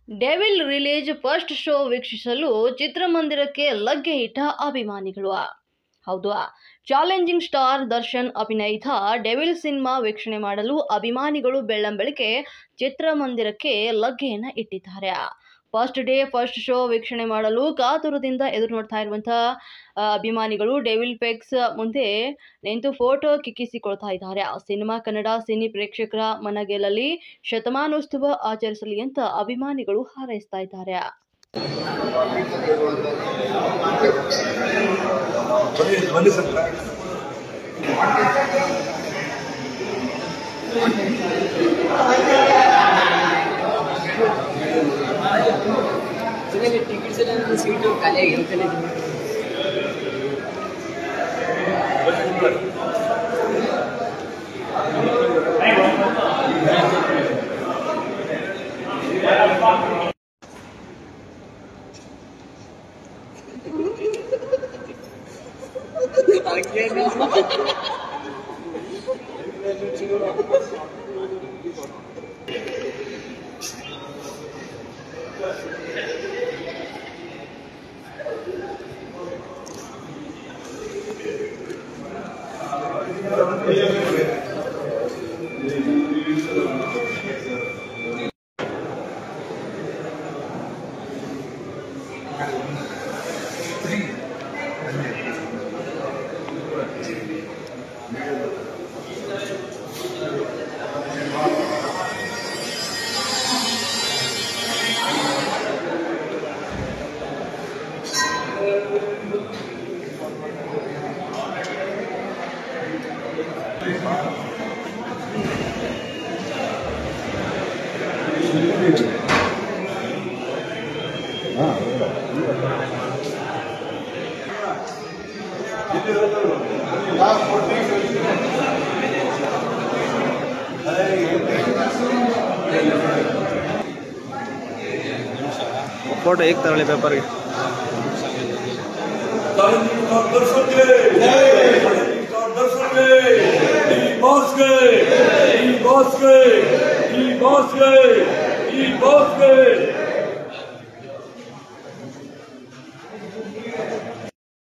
Devil release first show ವೀಕ್ಷಿಸಲು ಚಿತ್ರಮಂದಿರಕ್ಕೆ ಲಗ್ಗೆ ಇಟ್ಟ ಅಭಿಮಾನಿಗಳು. ಹೌದು, ಚಾಲೆಂಜಿಂಗ್ ಸ್ಟಾರ್ ದರ್ಶನ್ ಅಭಿನಯಿತ ಡೆವಿಲ್ ಸಿನಿಮಾ ವೀಕ್ಷಣೆ ಮಾಡಲು ಅಭಿಮಾನಿಗಳು ಬೆಳ್ಳಂಬೆಳಗ್ಗೆ ಚಿತ್ರಮಂದಿರಕ್ಕೆ ಲಗ್ಗೆಯನ್ನು ಇಟ್ಟಿದ್ದಾರೆ. ಫಸ್ಟ್ ಡೇ ಫಸ್ಟ್ ಶೋ ವೀಕ್ಷಣೆ ಮಾಡಲು ಕಾತುರದಿಂದ ಎದುರು ನೋಡ್ತಾ ಇರುವಂತಹ ಅಭಿಮಾನಿಗಳು ಡೆವಿಲ್ ಪೆಕ್ಸ್ ಮುಂದೆ ನಿಂತು ಫೋಟೋ ಕಿಕ್ಕಿಸಿಕೊಳ್ತಾ ಇದ್ದಾರೆ. ಸಿನಿಮಾ ಕನ್ನಡ ಸಿನಿ ಪ್ರೇಕ್ಷಕರ ಮನಗೆಲ್ಲಲಿ, ಶತಮಾನೋತ್ಸವ ಆಚರಿಸಲಿ ಅಂತ ಅಭಿಮಾನಿಗಳು ಹಾರೈಸ್ತಾ ಇದ್ದಾರೆ. टिकट से सीट खाली फोटो एक तरह पेपर के boss